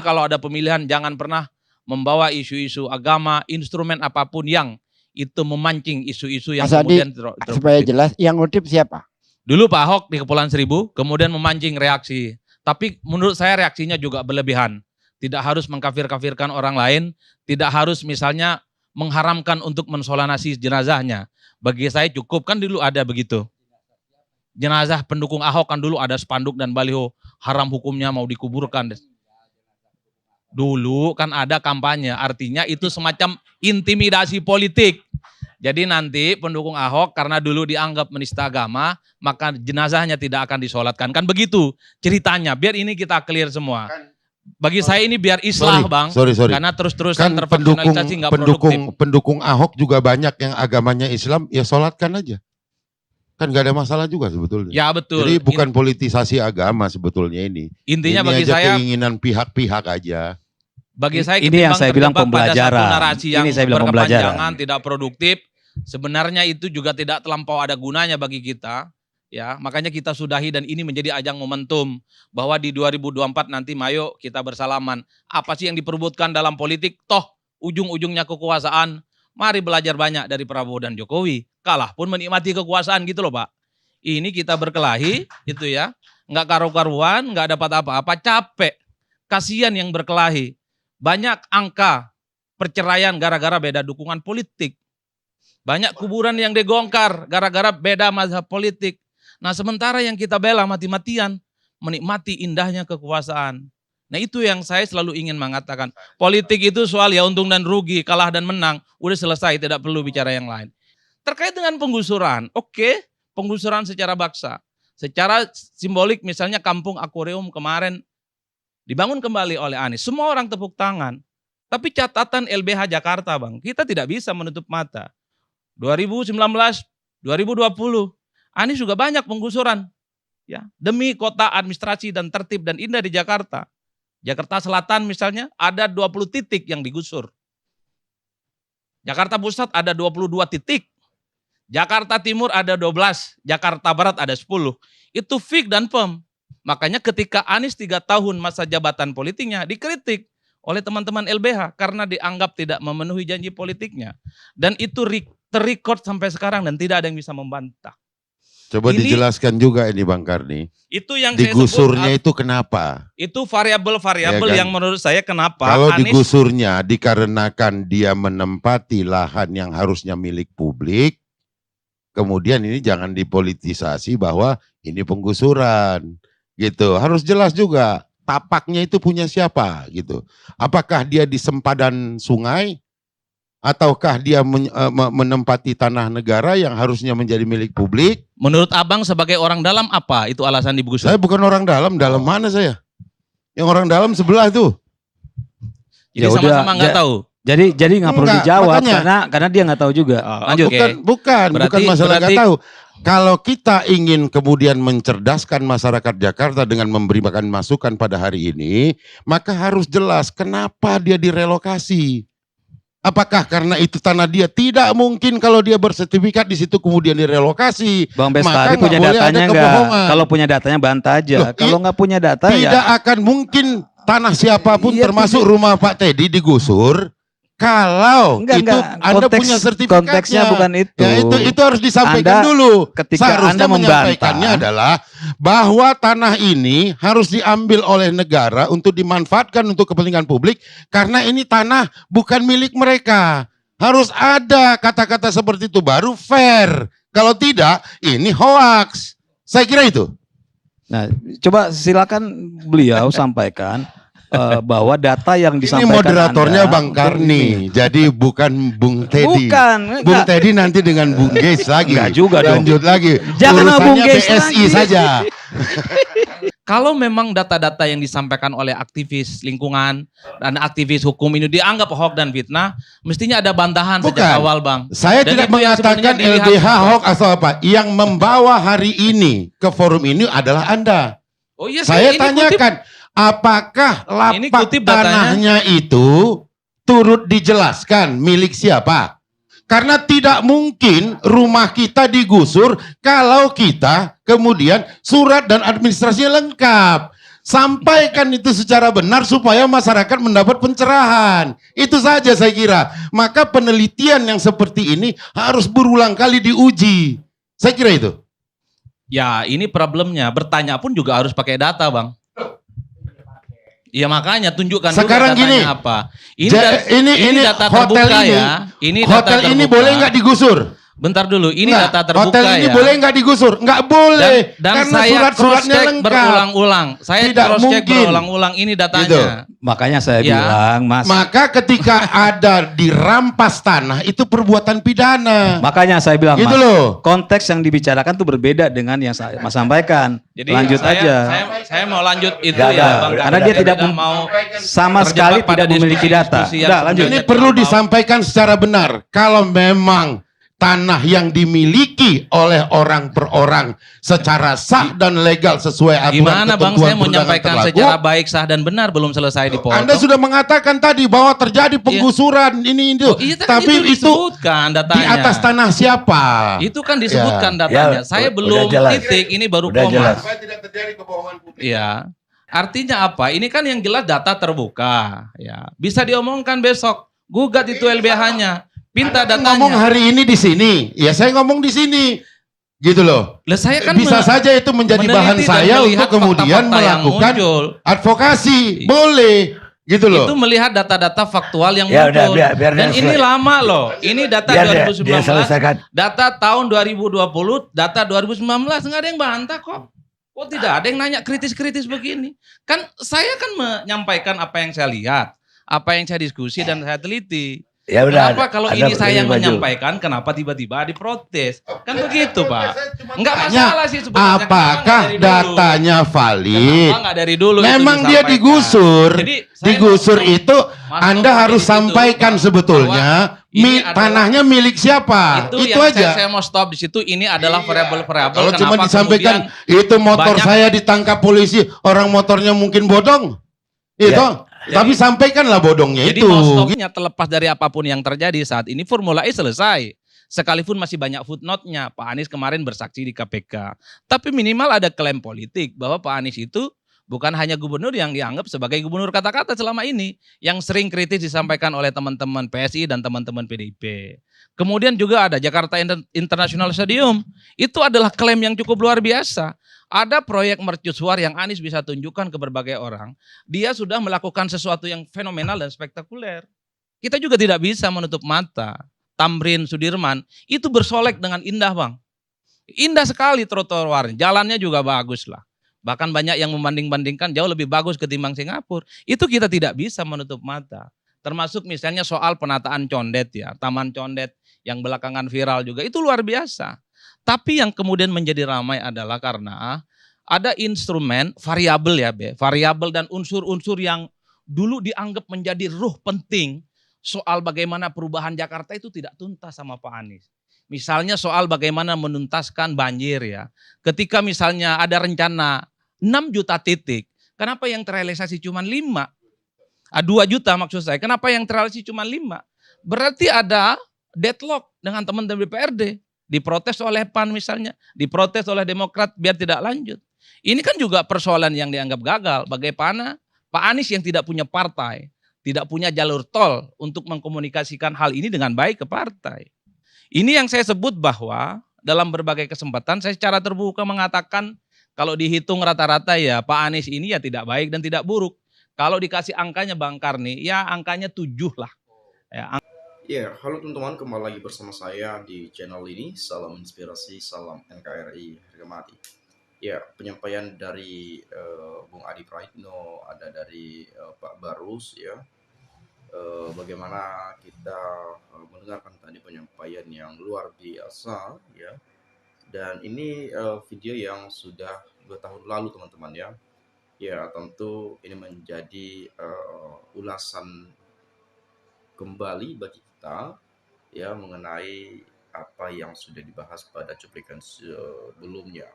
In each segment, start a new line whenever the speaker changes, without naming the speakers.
Kalau ada pemilihan jangan pernah membawa isu-isu agama, instrumen apapun yang itu memancing isu-isu yang
Mas Adi,
kemudian
supaya jelas, yang ngutip siapa?
Dulu Pak Ahok di Kepulauan Seribu, kemudian memancing reaksi. Tapi menurut saya reaksinya juga berlebihan. Tidak harus mengkafir-kafirkan orang lain, tidak harus misalnya mengharamkan untuk mensolanasi jenazahnya. Bagi saya cukup, kan dulu ada begitu. Jenazah pendukung Ahok kan dulu ada spanduk dan baliho, haram hukumnya mau dikuburkan. Dulu kan ada kampanye, artinya itu semacam intimidasi politik. Jadi nanti pendukung Ahok karena dulu dianggap menista agama, maka jenazahnya tidak akan disolatkan. Kan begitu ceritanya, biar ini kita clear semua. Bagi saya ini biar islah Bang,
sorry.
karena terus-terusan
Kan
terfaksionalisasi nggak produktif.
pendukung Ahok juga banyak yang agamanya Islam, ya solatkan aja. Kan gak ada masalah juga sebetulnya.
Ya betul.
Jadi bukan politisasi agama sebetulnya ini.
Intinya
ini
bagi
aja
saya
keinginan pihak-pihak aja.
Bagi saya
ini yang saya bilang
pada satu
pembelajaran.
narasi yang
Ini saya bilang
berkepanjangan, tidak produktif. Sebenarnya itu juga tidak terlampau ada gunanya bagi kita. Ya, makanya kita sudahi dan ini menjadi ajang momentum bahwa di 2024 nanti mayo kita bersalaman. Apa sih yang diperebutkan dalam politik? Toh ujung-ujungnya kekuasaan. Mari belajar banyak dari Prabowo dan Jokowi. Kalah pun menikmati kekuasaan gitu loh Pak. Ini kita berkelahi itu ya. Nggak karu-karuan, nggak dapat apa-apa, capek. Kasihan yang berkelahi. Banyak angka perceraian gara-gara beda dukungan politik. Banyak kuburan yang digongkar gara-gara beda mazhab politik. Nah sementara yang kita bela mati-matian menikmati indahnya kekuasaan. Nah itu yang saya selalu ingin mengatakan. Politik itu soal ya untung dan rugi, kalah dan menang. Udah selesai, tidak perlu bicara yang lain. Terkait dengan penggusuran, oke, penggusuran secara paksa. Secara simbolik misalnya kampung akuarium kemarin dibangun kembali oleh Anies. Semua orang tepuk tangan. Tapi catatan LBH Jakarta Bang, kita tidak bisa menutup mata. 2019, 2020, Anies juga banyak penggusuran. Ya, demi kota administrasi dan tertib dan indah di Jakarta. Jakarta Selatan misalnya ada 20 titik yang digusur. Jakarta Pusat ada 22 titik. Jakarta Timur ada 12, Jakarta Barat ada 10. Itu fix dan firm. Makanya ketika Anies 3 tahun masa jabatan politiknya dikritik oleh teman-teman LBH karena dianggap tidak memenuhi janji politiknya. Dan itu terrecord sampai sekarang dan tidak ada yang bisa membantah.
Coba
Ini,
dijelaskan juga ini Bang Karni.
Itu yang
digusurnya itu kenapa?
Itu variabel-variabel
Ya kan?
yang menurut saya kenapa
Kalau
Anies,
digusurnya dikarenakan dia menempati lahan yang harusnya milik publik, kemudian ini jangan dipolitisasi bahwa ini penggusuran, gitu. Harus jelas juga tapaknya itu punya siapa, gitu. Apakah dia di sempadan sungai? Ataukah dia menempati tanah negara yang harusnya menjadi milik publik?
menurut Abang sebagai orang dalam apa itu alasan digusur?
Saya bukan orang dalam mana saya? Yang orang dalam sebelah tuh.
Jadi
Ya
sama-sama
udah,
nggak tahu.
Jadi nggak perlu
Enggak,
dijawab
makanya.
karena dia nggak tahu juga. Lanjut.
Bukan masalah nggak
berarti-
tahu. Kalau kita ingin kemudian mencerdaskan masyarakat Jakarta dengan memberikan masukan pada hari ini, maka harus jelas kenapa dia direlokasi. Apakah karena itu tanah dia? Tidak mungkin kalau dia bersertifikat di situ kemudian direlokasi.
Bang
Maka
Bestari
nggak
punya
boleh
datanya
ada
nggak?
kebohongan.
Kalau punya datanya bantah aja.
Loh,
Kalau nggak punya data
Tidak
ya.
akan mungkin tanah siapapun
Iya,
termasuk rumah Pak Teddy digusur kalau itu Anda punya sertifikatnya.
Konteksnya bukan itu.
Ya, itu harus disampaikan
Anda,
dulu.
ketika
Seharusnya
Anda
menyampaikannya
membantah,
adalah bahwa tanah ini harus diambil oleh negara untuk dimanfaatkan untuk kepentingan publik karena ini tanah bukan milik mereka. Harus ada kata-kata seperti itu baru fair. Kalau tidak, ini hoax. Saya kira itu.
Nah, coba silakan beliau sampaikan bahwa data yang
Ini
disampaikan
moderatornya
Anda,
Bang Karni, jadi bukan Bung Teddy.
Bukan,
Bung
enggak.
Teddy nanti dengan Bung Geis lagi.
Enggak juga dong.
Lanjut lagi.
Jangan sama Bung
Urusannya
Geis
BSI
lagi.
saja.
Kalau memang data-data yang disampaikan oleh aktivis lingkungan dan aktivis hukum ini dianggap hoax dan fitnah, mestinya ada bantahan sejak
Bukan.
awal Bang.
Saya
Dan
tidak
itu yang
mengatakan
sebenarnya dilihat-
LBH hoax atau apa. Yang membawa hari ini ke forum ini adalah Anda.
Oh iya,
Saya
ini
tanyakan, apakah
Ini
lapak
kutip datanya.
tanahnya itu turut dijelaskan milik siapa? Karena tidak mungkin rumah kita digusur kalau kita kemudian surat dan administrasinya lengkap. Sampaikan itu secara benar supaya masyarakat mendapat pencerahan. Itu saja saya kira. Maka penelitian yang seperti ini harus berulang kali diuji. Saya kira itu.
Ya, ini problemnya. Bertanya pun juga harus pakai data, Bang. Iya, makanya tunjukkan
Sekarang
dulu datanya
gini,
apa. Ini data
hotel
terbuka
ini,
ya. Ini data
hotel ini
terbuka.
boleh nggak digusur?
Bentar dulu, ini
Nggak,
data terbuka
hotel ini
ya.
boleh nggak digusur? Nggak boleh.
Dan
karena
saya
surat-suratnya
cross-check
lengkap.
berulang-ulang. Saya
Tidak
cross-check
mungkin.
berulang-ulang ini datanya.
Gitu.
Makanya saya
Ya.
bilang, Mas.
Maka ketika ada dirampas tanah itu perbuatan pidana.
Makanya saya bilang,
Gitu
Mas.
loh.
Konteks yang dibicarakan tuh berbeda dengan yang saya Mas sampaikan.
Jadi
Lanjut aja.
Saya mau lanjut itu
Nggak,
ya,
nggak.
Bang.
Karena dia tidak
mau
sama
terjebak
sekali
pada
tidak memiliki data.
diskusi yang
Udah, lanjut.
Ini
sebenarnya
perlu
terlampau.
disampaikan secara benar. Kalau memang tanah yang dimiliki oleh orang per orang secara sah dan legal sesuai aturan
Gimana Bang,
ketentuan
saya mau
perundangan
menyampaikan
berlaku,
secara baik, sah dan benar belum selesai dipotong.
Anda sudah mengatakan tadi bahwa terjadi penggusuran ini itu.
Oh, iya,
Tapi itu
disebutkan datanya.
di atas tanah siapa?
Itu kan disebutkan
Ya.
datanya.
Ya,
Saya
udah
belum
jelas.
titik, ini baru
Udah
koma.
jelas.
Supaya tidak terjadi kebohongan publik.
Iya. Artinya apa? Ini kan yang jelas data terbuka. Ya, bisa diomongkan besok. Gugat itu LBH-nya. Pinta
Anda
datanya.
ngomong hari ini di sini, ya saya ngomong di sini, gitu loh.
Lah saya kan
Bisa saja itu menjadi bahan
meneliti dan
saya
melihat
untuk kemudian
fakta-fakta yang
melakukan
muncul.
advokasi, boleh, gitu loh.
Itu melihat data-data faktual yang
Ya udah,
muncul.
biar
Dan
dia
ini
selesai.
lama loh. Ini data
Biar dia
2019,
selesaikan.
data tahun 2020, data 2019, nggak ada yang bantah kok. Kok tidak ada yang nanya kritis-kritis begini? Kan saya kan menyampaikan apa yang saya lihat, apa yang saya diskusi dan saya teliti.
Ya udah.
Kenapa kalau
ada
ini saya yang
baju.
menyampaikan, kenapa tiba-tiba diprotes? Kan begitu Pak. Enggak
Tanya,
masalah sih sebenarnya.
apakah datanya valid?
Kenapa nggak dari dulu? itu
Memang dia
disampaikan?
digusur.
Jadi, saya
Digusur
mau-
itu
Mas
Anda
Taufik
harus
itu,
sampaikan
bahwa
sebetulnya
ini adalah-
tanahnya milik siapa.
Itu
Itu
yang
aja.
saya mau stop di situ. Ini adalah variabel-variabel.
Kalau cuma
Kenapa
disampaikan
kemudian
itu motor
banyak-
saya ditangkap polisi, orang motornya mungkin bodong. Itu. Tapi sampaikanlah bodongnya
Jadi
itu.
mau stopnya terlepas dari apapun yang terjadi saat ini, Formula E selesai. Sekalipun masih banyak footnote-nya. Pak Anies kemarin bersaksi di KPK. Tapi minimal ada klaim politik bahwa Pak Anies itu bukan hanya gubernur yang dianggap sebagai gubernur kata-kata selama ini. Yang sering kritis disampaikan oleh teman-teman PSI dan teman-teman PDIP. Kemudian juga ada Jakarta International Stadium. Itu adalah klaim yang cukup luar biasa. Ada proyek mercusuar yang Anies bisa tunjukkan ke berbagai orang. Dia sudah melakukan sesuatu yang fenomenal dan spektakuler. Kita juga tidak bisa menutup mata. Tamrin Sudirman itu bersolek dengan indah Bang. Indah sekali trotoar, jalannya juga bagus lah. Bahkan banyak yang membanding-bandingkan jauh lebih bagus ketimbang Singapura. Itu kita tidak bisa menutup mata. Termasuk misalnya soal penataan Condet ya. Taman Condet yang belakangan viral juga. Itu luar biasa. Tapi yang kemudian menjadi ramai adalah karena ada instrumen variabel ya Be. Variabel dan unsur-unsur yang dulu dianggap menjadi ruh penting soal bagaimana perubahan Jakarta itu tidak tuntas sama Pak Anies. Misalnya soal bagaimana menuntaskan banjir ya. Ketika misalnya ada rencana 6 juta titik, kenapa yang terrealisasi cuma 5? 2 juta maksud saya, kenapa yang terrealisasi cuma 5? Berarti ada deadlock dengan teman-teman DPRD. Diprotes oleh PAN misalnya, diprotes oleh Demokrat biar tidak lanjut. Ini kan juga persoalan yang dianggap gagal. Bagaimana Pak Anies yang tidak punya partai, tidak punya jalur tol untuk mengkomunikasikan hal ini dengan baik ke partai. Ini yang saya sebut bahwa dalam berbagai kesempatan saya secara terbuka mengatakan kalau dihitung rata-rata ya Pak Anies ini ya tidak baik dan tidak buruk. Kalau dikasih angkanya Bang Karni, ya angkanya 7 lah.
Ya, halo teman-teman, kembali lagi bersama saya di channel ini. Salam inspirasi, salam NKRI, harga mati. Ya, penyampaian dari Bung Adi Praitno, ada dari Pak Barus, ya. Bagaimana kita mendengarkan tadi penyampaian yang luar biasa, ya. Dan ini video yang sudah 2 tahun lalu, teman-teman, ya. Ya, tentu ini menjadi ulasan kembali bagi kita ya mengenai apa yang sudah dibahas pada cuplikan sebelumnya,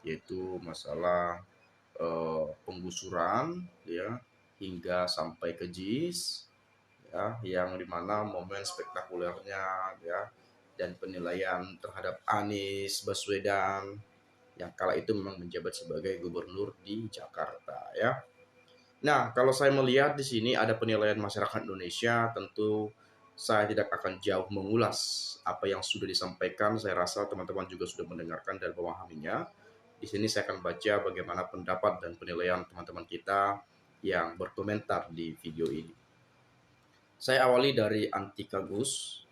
yaitu masalah penggusuran ya hingga sampai ke JIS ya, yang dimana momen spektakulernya ya dan penilaian terhadap Anies Baswedan yang kala itu memang menjabat sebagai gubernur di Jakarta ya. Nah, kalau saya melihat di sini ada penilaian masyarakat Indonesia, tentu saya tidak akan jauh mengulas apa yang sudah disampaikan. Saya rasa teman-teman juga sudah mendengarkan dan memahaminya. Di sini saya akan baca bagaimana pendapat dan penilaian teman-teman kita yang berkomentar di video ini. Saya awali dari Antika Gus.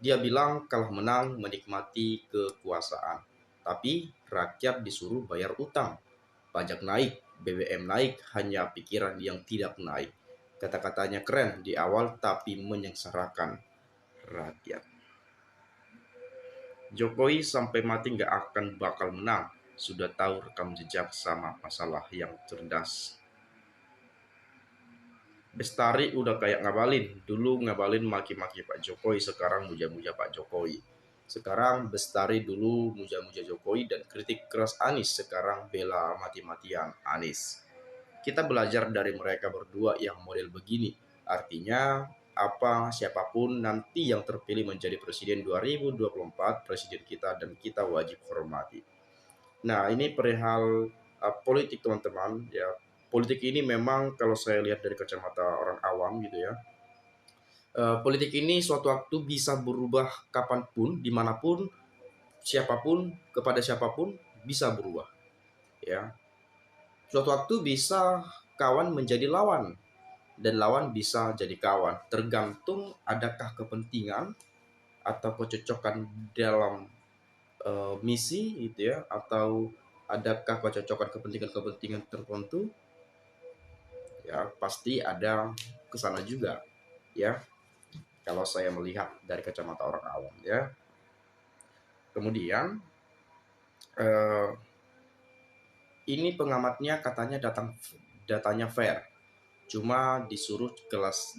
Dia bilang kalah menang menikmati kekuasaan, tapi rakyat disuruh bayar utang. Pajak naik, BBM naik, hanya pikiran yang tidak naik. Kata-katanya keren di awal tapi menyengsarakan rakyat. Jokowi sampai mati nggak akan bakal menang. Sudah tahu rekam jejak sama masalah yang cerdas. Bestari udah kayak Ngabalin. Dulu Ngabalin maki-maki Pak Jokowi, sekarang muja-muja Pak Jokowi. Sekarang Bestari dulu muja-muja Jokowi dan kritik keras Anies, sekarang bela mati-matian Anies. Kita belajar dari mereka berdua yang model begini. Artinya apa siapapun nanti yang terpilih menjadi presiden 2024, presiden kita dan kita wajib hormati. Nah, ini perihal politik teman-teman ya. Politik ini memang kalau saya lihat dari kacamata orang awam gitu ya. Politik ini suatu waktu bisa berubah kapanpun, dimanapun, siapapun, kepada siapapun bisa berubah. Ya, suatu waktu bisa kawan menjadi lawan dan lawan bisa jadi kawan. Tergantung adakah kepentingan atau kecocokan dalam misi gitu ya, atau adakah kecocokan kepentingan-kepentingan tertentu. Ya, pasti ada kesana juga ya. Kalau saya melihat dari kacamata orang awam ya. Kemudian ini pengamatnya katanya datanya fair. Cuma disuruh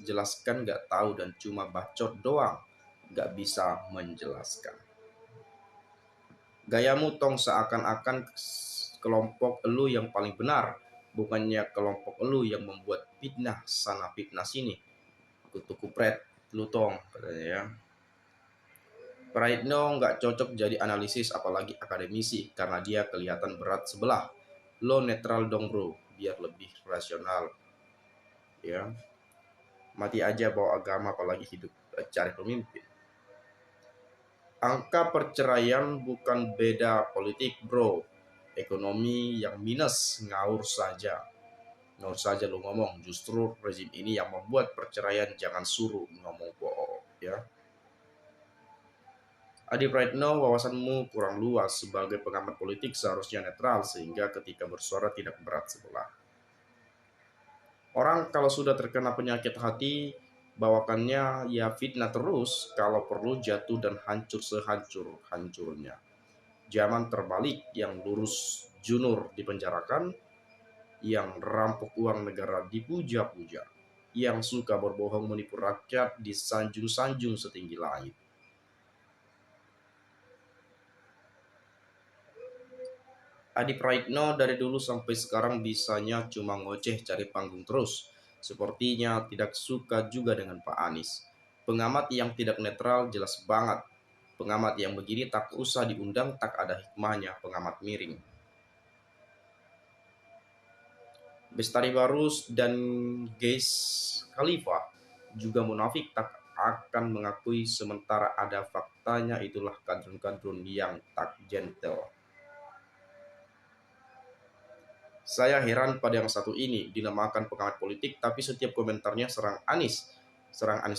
jelaskan nggak tahu dan cuma bacot doang. Nggak bisa menjelaskan. Gayamu tong seakan-akan kelompok elu yang paling benar. Bukannya kelompok elu yang membuat fitnah sana fitnah sini. Kutu kupret lu tong katanya ya. Praitno nggak cocok jadi analisis apalagi akademisi karena dia kelihatan berat sebelah. Lo netral dong bro, biar lebih rasional. Ya, mati aja bawa agama apalagi hidup cari pemimpin. Angka perceraian bukan beda politik bro. Ekonomi yang minus ngaur saja lu ngomong. Justru rezim ini yang membuat perceraian, jangan suruh ngomong bohong ya. Adi Praitno, wawasanmu kurang luas. Sebagai pengamat politik seharusnya netral sehingga ketika bersuara tidak berat sebelah. Orang kalau sudah terkena penyakit hati, bawakannya ya fitnah terus, kalau perlu jatuh dan hancur sehancur-hancurnya. Zaman terbalik, yang lurus junur dipenjarakan, yang rampok uang negara dipuja-puja, yang suka berbohong menipu rakyat disanjung-sanjung setinggi langit. Adi Praitno dari dulu sampai sekarang bisanya cuma ngoceh cari panggung terus. Sepertinya tidak suka juga dengan Pak Anies. Pengamat yang tidak netral jelas banget. Pengamat yang begini tak usah diundang, tak ada hikmahnya, pengamat miring. Bestari Barus dan Geis Khalifa juga munafik, tak akan mengakui sementara ada faktanya, itulah kadrun-kadrun yang tak gentle. Saya heran pada yang satu ini, dinamakan pengamat politik tapi setiap komentarnya serang Anies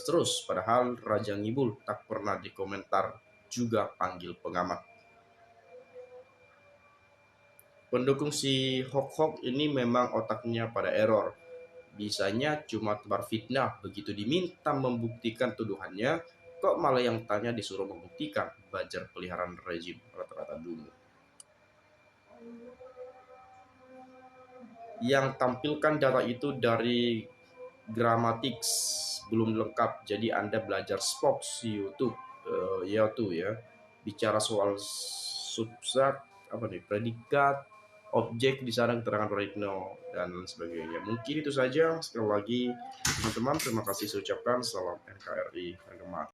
terus, padahal Raja Ngibul tak pernah dikomentar juga panggil pengamat. Pendukung si Hok ini memang otaknya pada error. Bisanya cuma tebar fitnah, begitu diminta membuktikan tuduhannya, kok malah yang tanya disuruh membuktikan. Bajar peliharaan rezim rata-rata dulu. Yang tampilkan data itu dari Gramatics belum lengkap, jadi Anda belajar Spox YouTube ya. Bicara soal subjek predikat, objek di sana, keterangan Praitno dan lain sebagainya. Mungkin itu saja. Sekali lagi teman-teman, terima kasih saya ucapkan. Salam NKRI.